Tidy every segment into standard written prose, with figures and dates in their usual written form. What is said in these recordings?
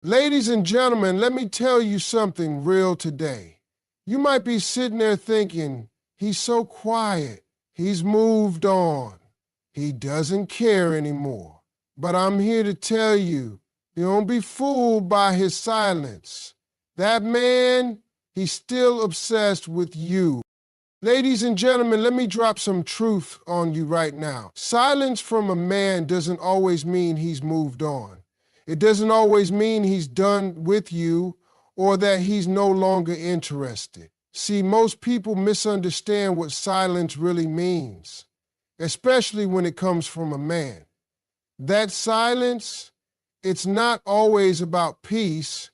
Ladies and gentlemen, let me tell you something real today. You might be sitting there thinking, he's so quiet, he's moved on, he doesn't care anymore. But I'm here to tell you, don't be fooled by his silence. That man, he's still obsessed with you. Ladies and gentlemen, let me drop some truth on you right now. Silence from a man doesn't always mean he's moved on. It doesn't always mean he's done with you or that he's no longer interested. See, most people misunderstand what silence really means, especially when it comes from a man. That silence, it's not always about peace,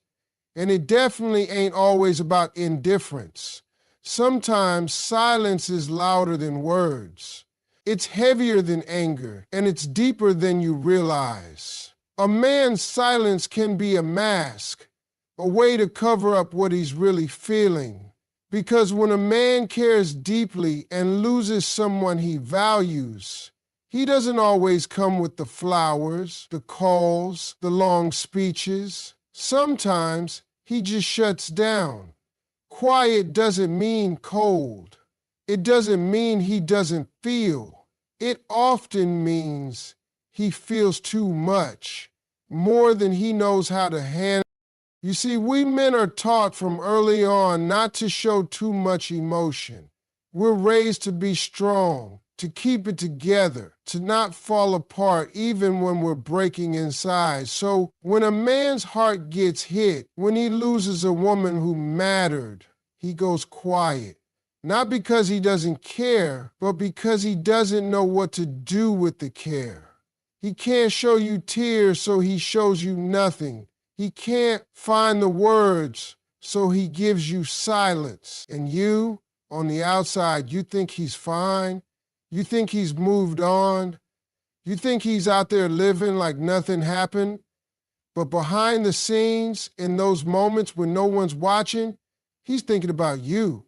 and it definitely ain't always about indifference. Sometimes silence is louder than words. It's heavier than anger, and it's deeper than you realize. A man's silence can be a mask, a way to cover up what he's really feeling. Because when a man cares deeply and loses someone he values, he doesn't always come with the flowers, the calls, the long speeches. Sometimes he just shuts down. Quiet doesn't mean cold. It doesn't mean he doesn't feel. It often means he feels too much, more than he knows how to handle. You see, we men are taught from early on not to show too much emotion. We're raised to be strong, to keep it together, to not fall apart even when we're breaking inside. So when a man's heart gets hit, when he loses a woman who mattered, he goes quiet. Not because he doesn't care, but because he doesn't know what to do with the care. He can't show you tears, so he shows you nothing. He can't find the words, so he gives you silence. And you, on the outside, you think he's fine. You think he's moved on. You think he's out there living like nothing happened. But behind the scenes, in those moments when no one's watching, he's thinking about you.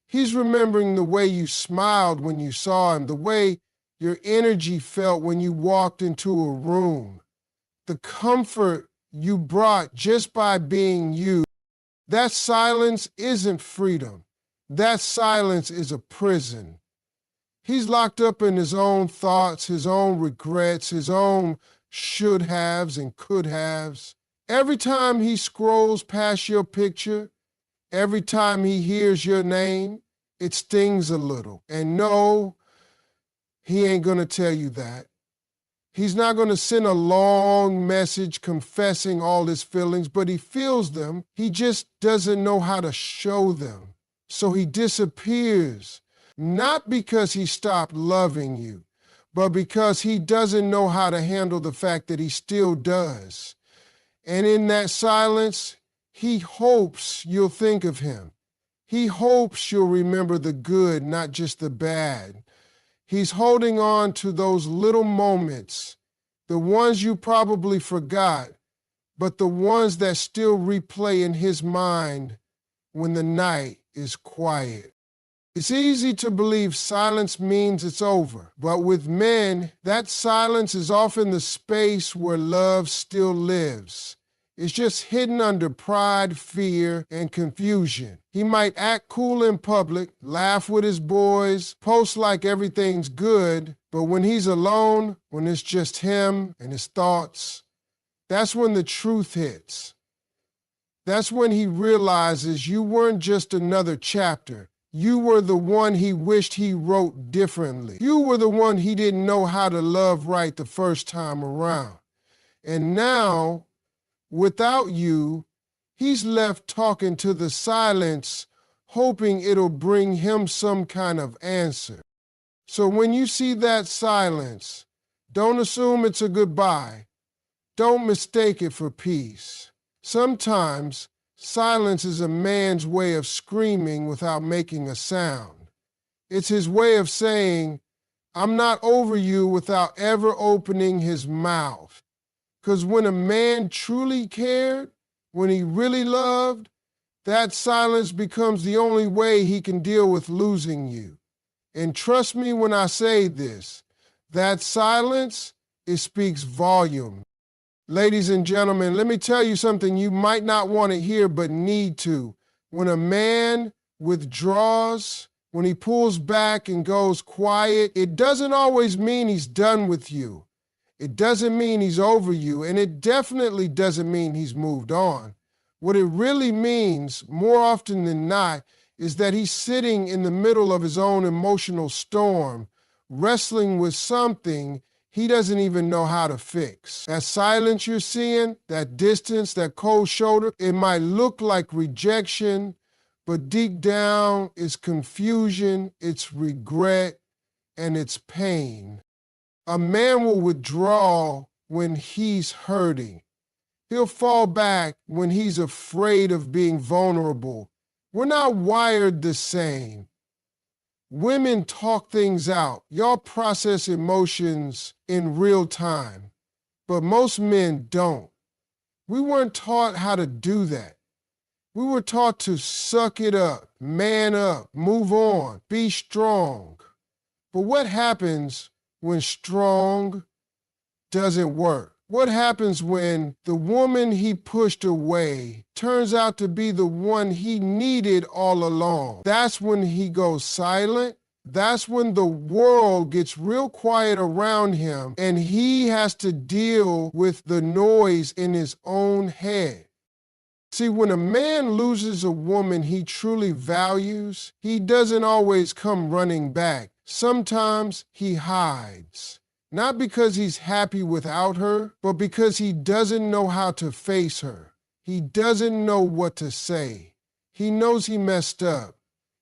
He's remembering the way you smiled when you saw him, the way your energy felt when you walked into a room, the comfort you brought just by being you. That silence isn't freedom. That silence is a prison. He's locked up in his own thoughts, his own regrets, his own should-haves and could-haves. Every time he scrolls past your picture, every time he hears your name, it stings a little. And no, he ain't gonna tell you that. He's not gonna send a long message confessing all his feelings, but he feels them. He just doesn't know how to show them. So he disappears, not because he stopped loving you, but because he doesn't know how to handle the fact that he still does. And in that silence, he hopes you'll think of him. He hopes you'll remember the good, not just the bad. He's holding on to those little moments, the ones you probably forgot, but the ones that still replay in his mind when the night is quiet. It's easy to believe silence means it's over, but with men, that silence is often the space where love still lives. It's just hidden under pride, fear, and confusion. He might act cool in public, laugh with his boys, post like everything's good, but when he's alone, when it's just him and his thoughts, that's when the truth hits. That's when he realizes you weren't just another chapter. You were the one he wished he wrote differently. You were the one he didn't know how to love right the first time around. And now, without you, he's left talking to the silence, hoping it'll bring him some kind of answer. So when you see that silence, don't assume it's a goodbye. Don't mistake it for peace. Sometimes silence is a man's way of screaming without making a sound. It's his way of saying, I'm not over you, without ever opening his mouth. Because when a man truly cared, when he really loved, that silence becomes the only way he can deal with losing you. And trust me when I say this, that silence, it speaks volume. Ladies and gentlemen, let me tell you something you might not want to hear but need to. When a man withdraws, when he pulls back and goes quiet, it doesn't always mean he's done with you. It doesn't mean he's over you, and it definitely doesn't mean he's moved on. What it really means, more often than not, is that he's sitting in the middle of his own emotional storm, wrestling with something he doesn't even know how to fix. That silence you're seeing, that distance, that cold shoulder, it might look like rejection, but deep down it's confusion, it's regret, and it's pain. A man will withdraw when he's hurting. He'll fall back when he's afraid of being vulnerable. We're not wired the same. Women talk things out. Y'all process emotions in real time, but most men don't. We weren't taught how to do that. We were taught to suck it up, man up, move on, be strong. But what happens when strong doesn't work? What happens when the woman he pushed away turns out to be the one he needed all along? That's when he goes silent. That's when the world gets real quiet around him and he has to deal with the noise in his own head. See, when a man loses a woman he truly values, he doesn't always come running back. Sometimes he hides. Not because he's happy without her, but because he doesn't know how to face her. He doesn't know what to say. He knows he messed up.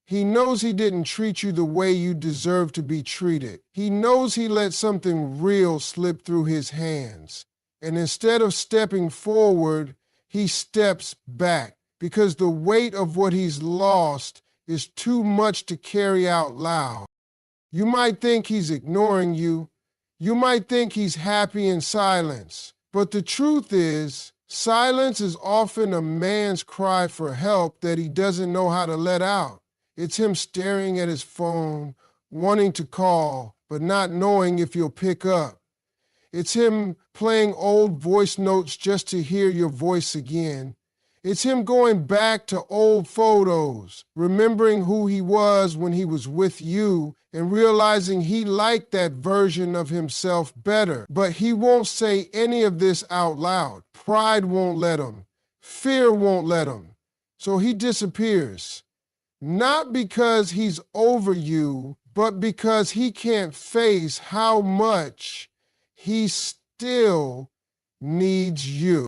He knows he didn't treat you the way you deserve to be treated. He knows he let something real slip through his hands. And instead of stepping forward, he steps back because the weight of what he's lost is too much to carry out loud. You might think he's ignoring you. You might think he's happy in silence, but the truth is, silence is often a man's cry for help that he doesn't know how to let out. It's him staring at his phone, wanting to call, but not knowing if you'll pick up. It's him playing old voice notes just to hear your voice again. It's him going back to old photos, remembering who he was when he was with you and realizing he liked that version of himself better. But he won't say any of this out loud. Pride won't let him. Fear won't let him. So he disappears. Not because he's over you, but because he can't face how much he still needs you.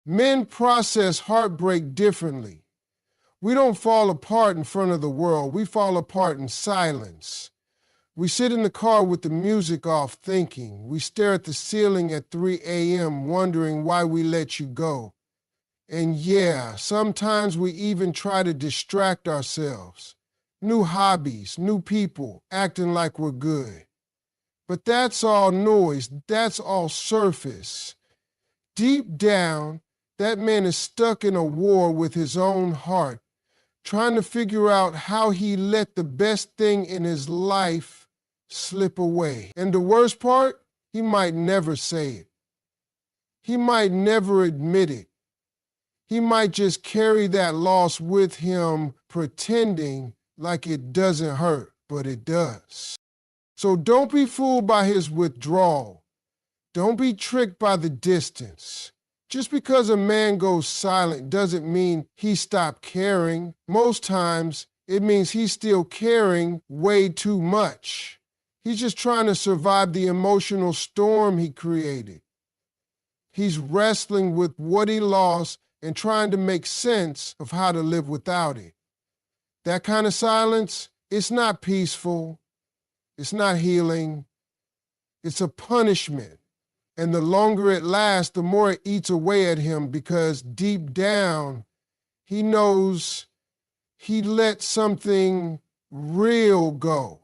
Men process heartbreak differently. We don't fall apart in front of the world. We fall apart in silence. We sit in the car with the music off thinking. We stare at the ceiling at 3 a.m. wondering why we let you go. And yeah, sometimes we even try to distract ourselves. New hobbies, new people, acting like we're good. But that's all noise. That's all surface. Deep down, that man is stuck in a war with his own heart, trying to figure out how he let the best thing in his life slip away. And the worst part, he might never say it. He might never admit it. He might just carry that loss with him, pretending like it doesn't hurt, but it does. So don't be fooled by his withdrawal. Don't be tricked by the distance. Just because a man goes silent doesn't mean he stopped caring. Most times, it means he's still caring way too much. He's just trying to survive the emotional storm he created. He's wrestling with what he lost and trying to make sense of how to live without it. That kind of silence, it's not peaceful. It's not healing. It's a punishment. And the longer it lasts, the more it eats away at him because deep down, he knows he let something real go.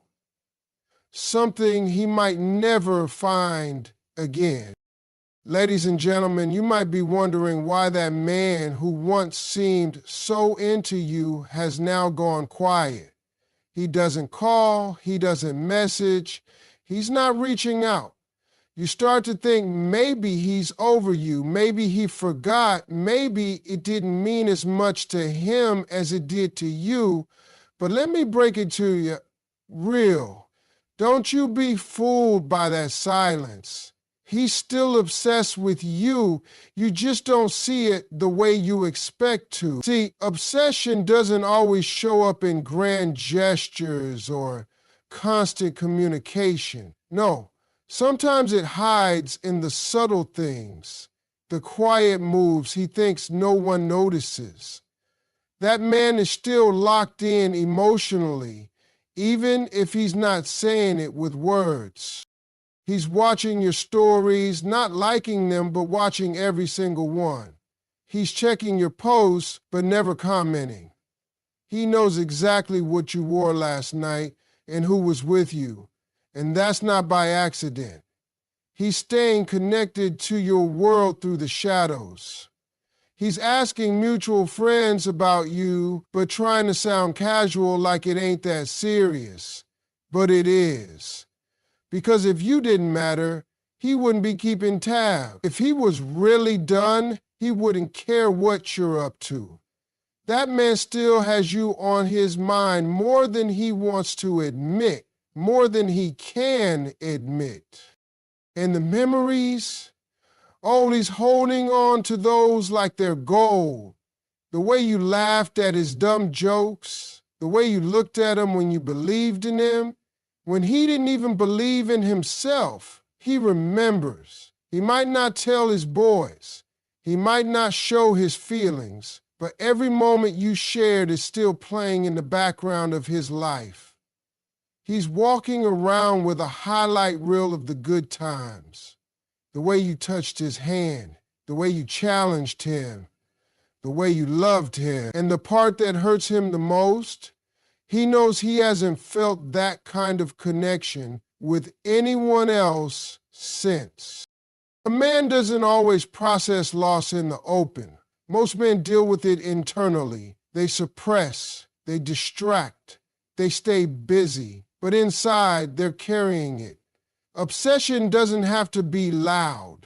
Something he might never find again. Ladies and gentlemen, you might be wondering why that man who once seemed so into you has now gone quiet. He doesn't call, he doesn't message, he's not reaching out. You start to think maybe he's over you, maybe he forgot, maybe it didn't mean as much to him as it did to you. But let me break it to you real. Don't you be fooled by that silence. He's still obsessed with you. You just don't see it the way you expect to. See, obsession doesn't always show up in grand gestures or constant communication. No, sometimes it hides in the subtle things, the quiet moves he thinks no one notices. That man is still locked in emotionally, even if he's not saying it with words. He's watching your stories, not liking them, but watching every single one. He's checking your posts, but never commenting. He knows exactly what you wore last night and who was with you, and that's not by accident. He's staying connected to your world through the shadows. He's asking mutual friends about you, but trying to sound casual like it ain't that serious. But it is. Because if you didn't matter, he wouldn't be keeping tabs. If he was really done, he wouldn't care what you're up to. That man still has you on his mind more than he wants to admit, more than he can admit. And the memories, oh, he's holding on to those like they're gold. The way you laughed at his dumb jokes, the way you looked at him when you believed in him, when he didn't even believe in himself, he remembers. He might not tell his boys. He might not show his feelings, but every moment you shared is still playing in the background of his life. He's walking around with a highlight reel of the good times. The way you touched his hand, the way you challenged him, the way you loved him. And the part that hurts him the most, he knows he hasn't felt that kind of connection with anyone else since. A man doesn't always process loss in the open. Most men deal with it internally. They suppress, they distract, they stay busy, but inside they're carrying it. Obsession doesn't have to be loud.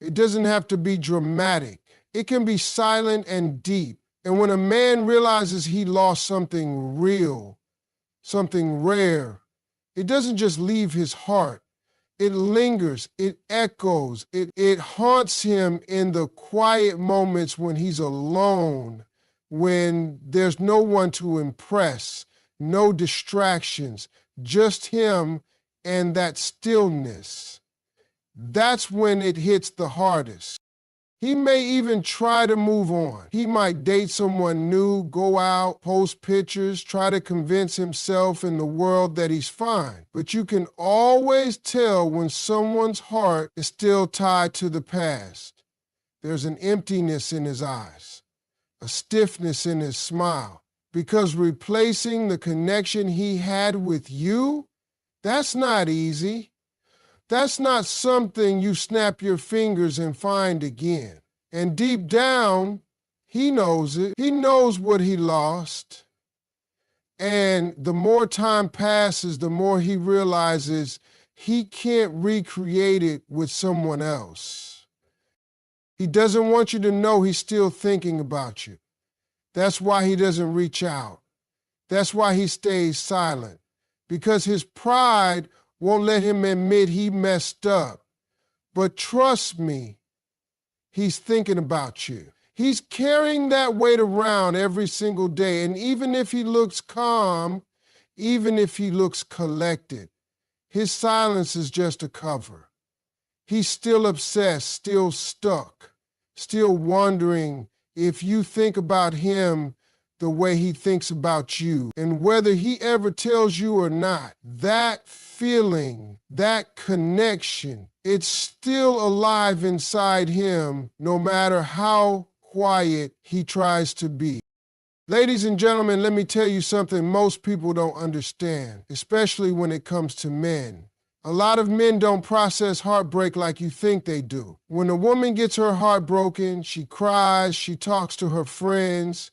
It doesn't have to be dramatic. It can be silent and deep. And when a man realizes he lost something real, something rare, it doesn't just leave his heart. It lingers, it echoes, it haunts him in the quiet moments when he's alone, when there's no one to impress, no distractions, just him and that stillness. That's when it hits the hardest. He may even try to move on. He might date someone new, go out, post pictures, try to convince himself and the world that he's fine. But you can always tell when someone's heart is still tied to the past. There's an emptiness in his eyes, a stiffness in his smile, because replacing the connection he had with you, that's not easy. That's not something you snap your fingers and find again. And deep down, he knows it. He knows what he lost. And the more time passes, the more he realizes he can't recreate it with someone else. He doesn't want you to know he's still thinking about you. That's why he doesn't reach out. That's why he stays silent. Because his pride won't let him admit he messed up. But trust me, he's thinking about you. He's carrying that weight around every single day. And even if he looks calm, even if he looks collected, his silence is just a cover. He's still obsessed, still stuck, still wondering if you think about him the way he thinks about you. And whether he ever tells you or not, that feeling, that connection, it's still alive inside him no matter how quiet he tries to be. Ladies and gentlemen, let me tell you something most people don't understand, especially when it comes to men. A lot of men don't process heartbreak like you think they do. When a woman gets her heart broken, she cries, she talks to her friends,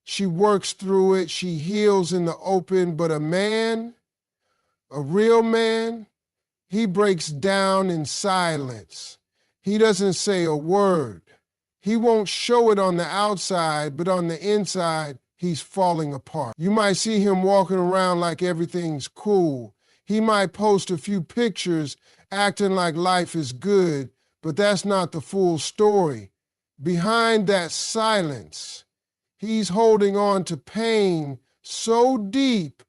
she works through it, she heals in the open. But a man, a real man, He breaks down in silence. He doesn't say a word. He won't show it on the outside, but on the inside, he's falling apart. You might see him walking around like everything's cool. He might post a few pictures acting like life is good, but that's not the full story. Behind that silence, he's holding on to pain so deep,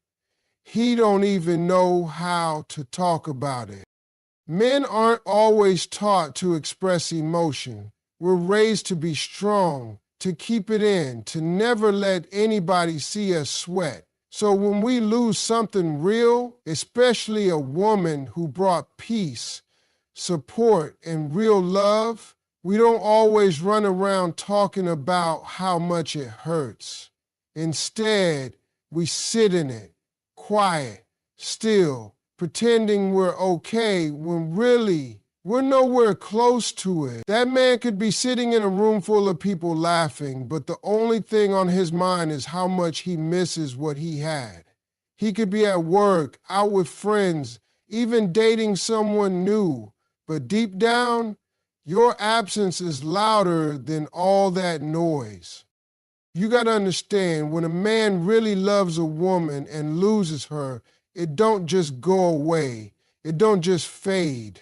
he don't even know how to talk about it. Men aren't always taught to express emotion. We're raised to be strong, to keep it in, to never let anybody see us sweat. So when we lose something real, especially a woman who brought peace, support, and real love, we don't always run around talking about how much it hurts. Instead, we sit in it, quiet, still, pretending we're okay when really we're nowhere close to it. That man could be sitting in a room full of people laughing, but the only thing on his mind is how much he misses what he had. He could be at work, out with friends, even dating someone new, but deep down, your absence is louder than all that noise. You got to understand, when a man really loves a woman and loses her, it don't just go away. It don't just fade.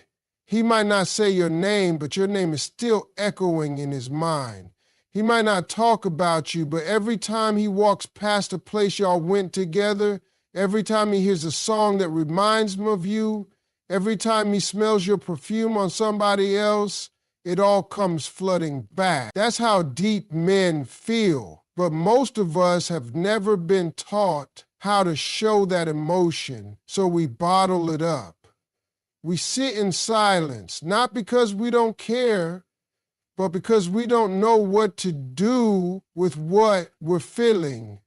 He might not say your name, but your name is still echoing in his mind. He might not talk about you, but every time he walks past a place y'all went together, every time he hears a song that reminds him of you, every time he smells your perfume on somebody else, it all comes flooding back. That's how deep men feel. But most of us have never been taught how to show that emotion, so we bottle it up. We sit in silence, not because we don't care, but because we don't know what to do with what we're feeling.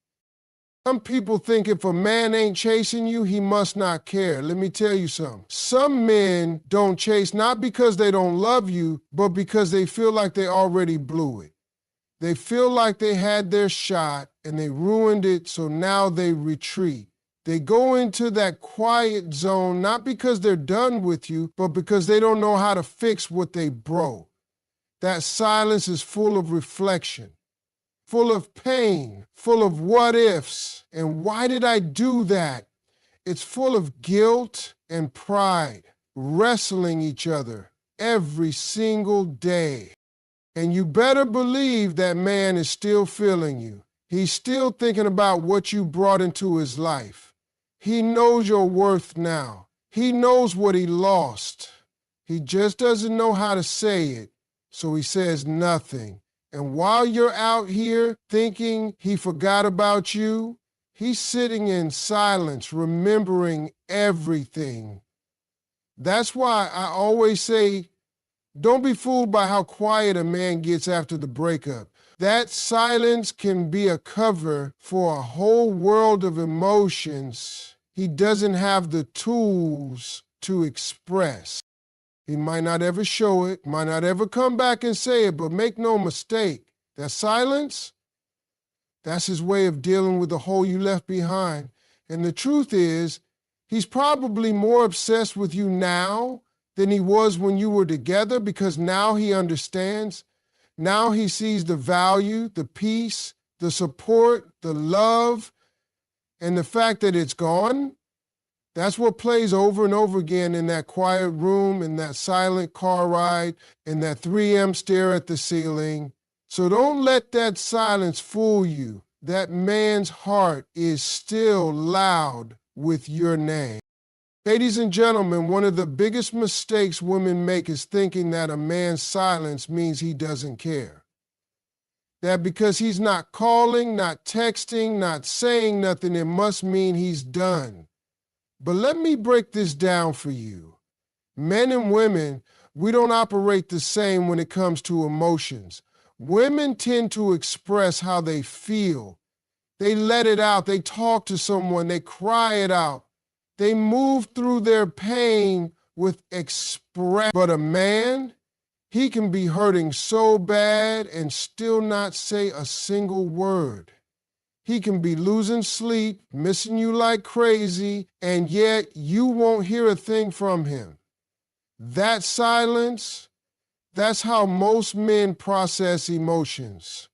Some people think if a man ain't chasing you, he must not care. Let me tell you something. Some men don't chase not because they don't love you, but because they feel like they already blew it. They feel like they had their shot and they ruined it, so now they retreat. They go into that quiet zone not because they're done with you, but because they don't know how to fix what they broke. That silence is full of reflection, full of pain, full of what ifs, and why did I do that? It's full of guilt and pride, wrestling each other every single day. And you better believe that man is still feeling you. He's still thinking about what you brought into his life. He knows your worth now. He knows what he lost. He just doesn't know how to say it, so he says nothing. And while you're out here thinking he forgot about you, he's sitting in silence, remembering everything. That's why I always say, don't be fooled by how quiet a man gets after the breakup. That silence can be a cover for a whole world of emotions he doesn't have the tools to express. He might not ever show it, might not ever come back and say it, but make no mistake, that silence, that's his way of dealing with the hole you left behind. And the truth is, he's probably more obsessed with you now than he was when you were together, because now he understands. Now he sees the value, the peace, the support, the love, and the fact that it's gone. That's what plays over and over again in that quiet room, in that silent car ride, in that 3 a.m. stare at the ceiling. So don't let that silence fool you. That man's heart is still loud with your name. Ladies and gentlemen, one of the biggest mistakes women make is thinking that a man's silence means he doesn't care. That because he's not calling, not texting, not saying nothing, it must mean he's done. But let me break this down for you. Men and women, we don't operate the same when it comes to emotions. Women tend to express how they feel. They let it out. They talk to someone. They cry it out. They move through their pain with express. But a man, he can be hurting so bad and still not say a single word. He can be losing sleep, missing you like crazy, and yet you won't hear a thing from him. That silence, that's how most men process emotions.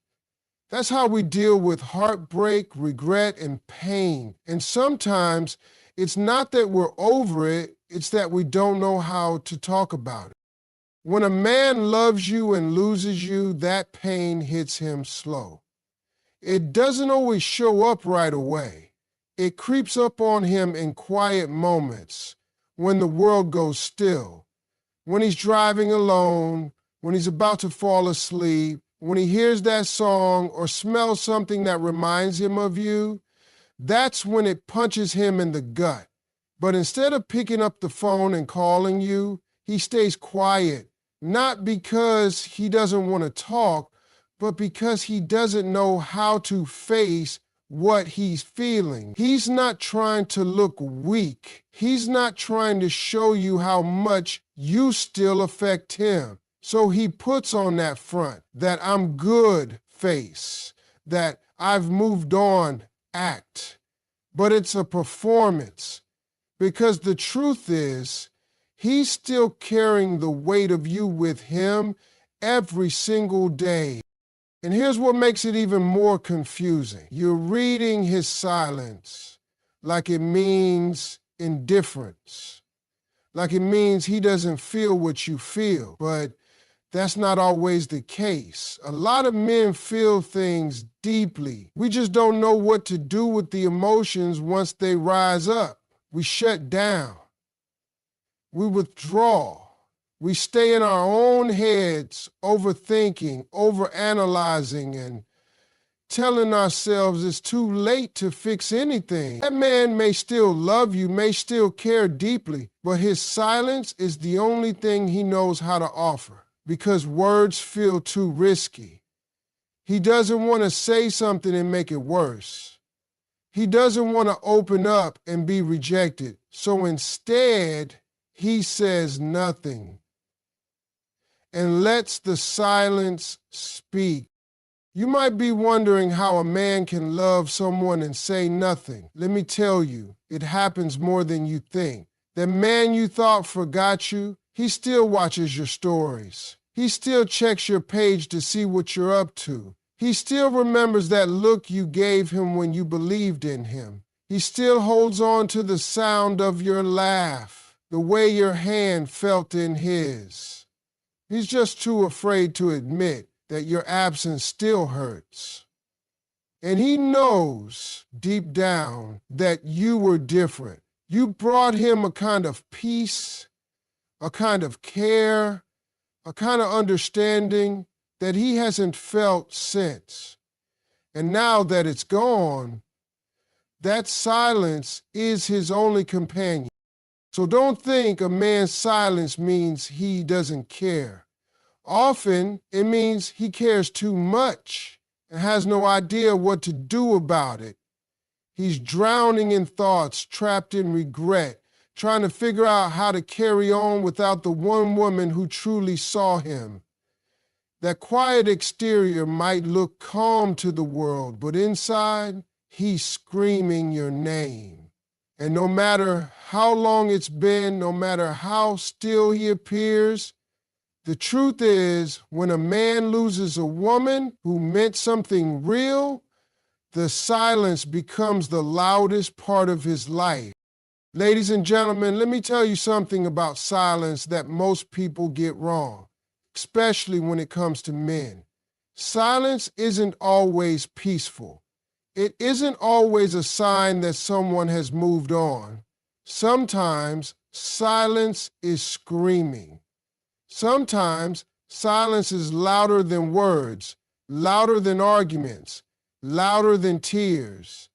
That's how we deal with heartbreak, regret, and pain. And sometimes it's not that we're over it, it's that we don't know how to talk about it. When a man loves you and loses you, that pain hits him slow. It doesn't always show up right away. It creeps up on him in quiet moments, when the world goes still, when he's driving alone, when he's about to fall asleep, when he hears that song or smells something that reminds him of you. That's when it punches him in the gut. But instead of picking up the phone and calling you, he stays quiet, not because he doesn't want to talk, but because he doesn't know how to face what he's feeling. He's not trying to look weak. He's not trying to show you how much you still affect him. So he puts on that front, that I'm good face, that I've moved on act. But it's a performance, because the truth is, he's still carrying the weight of you with him every single day. And here's what makes it even more confusing. You're reading his silence like it means indifference, like it means he doesn't feel what you feel. But that's not always the case. A lot of men feel things deeply. We just don't know what to do with the emotions once they rise up. We shut down. We withdraw. We stay in our own heads, overthinking, overanalyzing, and telling ourselves it's too late to fix anything. That man may still love you, may still care deeply, but his silence is the only thing he knows how to offer, because words feel too risky. He doesn't want to say something and make it worse. He doesn't want to open up and be rejected. So instead, he says nothing and lets the silence speak. You might be wondering how a man can love someone and say nothing. Let me tell you, it happens more than you think. That man you thought forgot you, he still watches your stories. He still checks your page to see what you're up to. He still remembers that look you gave him when you believed in him. He still holds on to the sound of your laugh, the way your hand felt in his. He's just too afraid to admit that your absence still hurts. And he knows deep down that you were different. You brought him a kind of peace, a kind of care, a kind of understanding that he hasn't felt since. And now that it's gone, that silence is his only companion. So don't think a man's silence means he doesn't care. Often, it means he cares too much and has no idea what to do about it. He's drowning in thoughts, trapped in regret, trying to figure out how to carry on without the one woman who truly saw him. That quiet exterior might look calm to the world, but inside, he's screaming your name. And no matter how long it's been, no matter how still he appears, the truth is, when a man loses a woman who meant something real, the silence becomes the loudest part of his life. Ladies and gentlemen, let me tell you something about silence that most people get wrong, especially when it comes to men. Silence isn't always peaceful. It isn't always a sign that someone has moved on. Sometimes silence is screaming. Sometimes silence is louder than words, louder than arguments, louder than tears.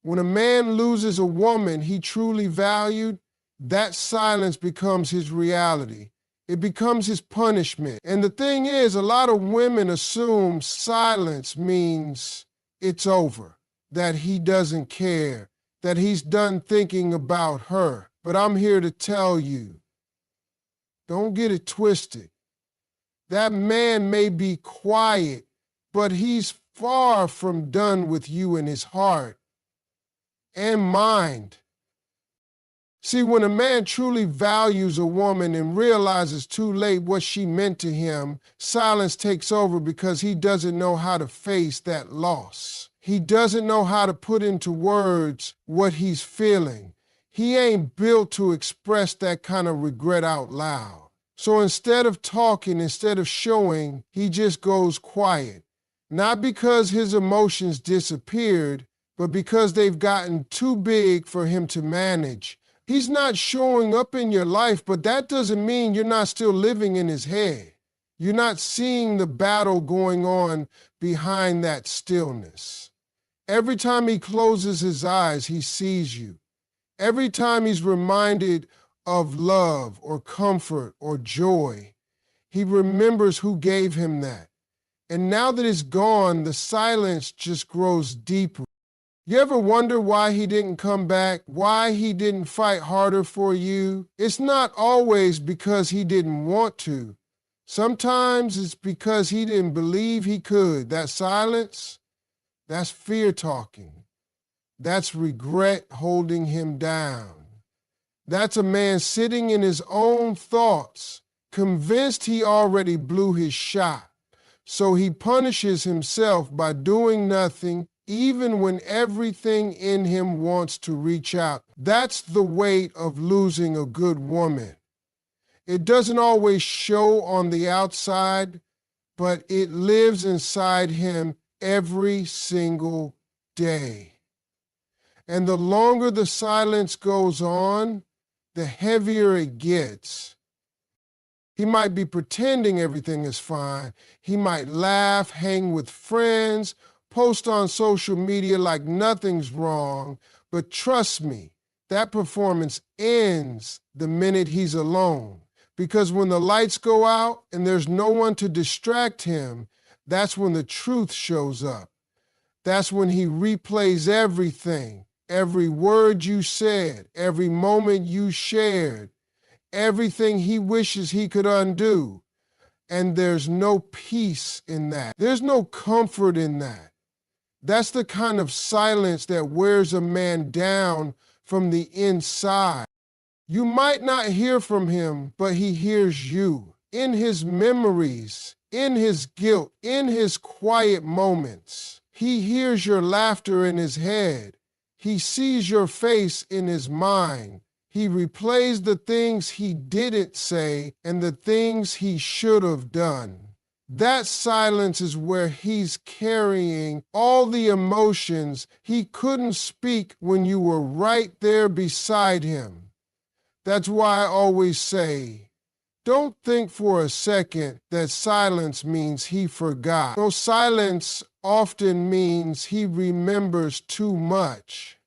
When a man loses a woman he truly valued, that silence becomes his reality. It becomes his punishment. And the thing is, a lot of women assume silence means it's over, that he doesn't care, that he's done thinking about her. But I'm here to tell you, don't get it twisted. That man may be quiet, but he's far from done with you in his heart and mind. See, when a man truly values a woman and realizes too late what she meant to him, silence takes over because he doesn't know how to face that loss. He doesn't know how to put into words what he's feeling. He ain't built to express that kind of regret out loud. So instead of talking, instead of showing, he just goes quiet. Not because his emotions disappeared, but because they've gotten too big for him to manage. He's not showing up in your life, but that doesn't mean you're not still living in his head. You're not seeing the battle going on behind that stillness. Every time he closes his eyes, he sees you. Every time he's reminded of love or comfort or joy, he remembers who gave him that. And now that it's gone, the silence just grows deeper. You ever wonder why he didn't come back? Why he didn't fight harder for you? It's not always because he didn't want to. Sometimes it's because he didn't believe he could. That silence, that's fear talking. That's regret holding him down. That's a man sitting in his own thoughts, convinced he already blew his shot. So he punishes himself by doing nothing, even when everything in him wants to reach out. That's the weight of losing a good woman. It doesn't always show on the outside, but it lives inside him every single day. And the longer the silence goes on, the heavier it gets. He might be pretending everything is fine. He might laugh, hang with friends, post on social media like nothing's wrong, but trust me, that performance ends the minute he's alone. Because when the lights go out and there's no one to distract him, that's when the truth shows up. That's when he replays everything, every word you said, every moment you shared, everything he wishes he could undo. And there's no peace in that. There's no comfort in that. That's the kind of silence that wears a man down from the inside. You might not hear from him, but he hears you in his memories, in his guilt, in his quiet moments. He hears your laughter in his head. He sees your face in his mind. He replays the things he didn't say and the things he should have done. That silence is where he's carrying all the emotions he couldn't speak when you were right there beside him. That's why I always say, don't think for a second that silence means he forgot. No, silence often means he remembers too much.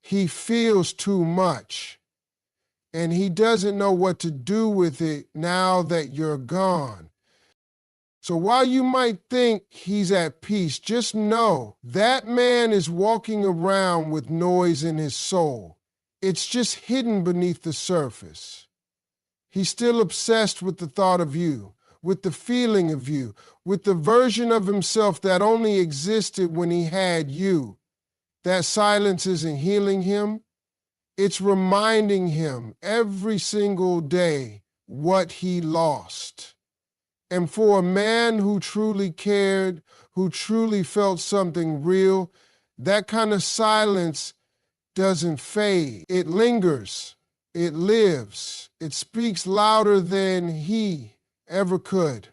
He feels too much. And he doesn't know what to do with it now that you're gone. So while you might think he's at peace, just know that man is walking around with noise in his soul. It's just hidden beneath the surface. He's still obsessed with the thought of you, with the feeling of you, with the version of himself that only existed when he had you. That silence isn't healing him. It's reminding him every single day what he lost. And for a man who truly cared, who truly felt something real, that kind of silence doesn't fade. It lingers. It lives. It speaks louder than he ever could.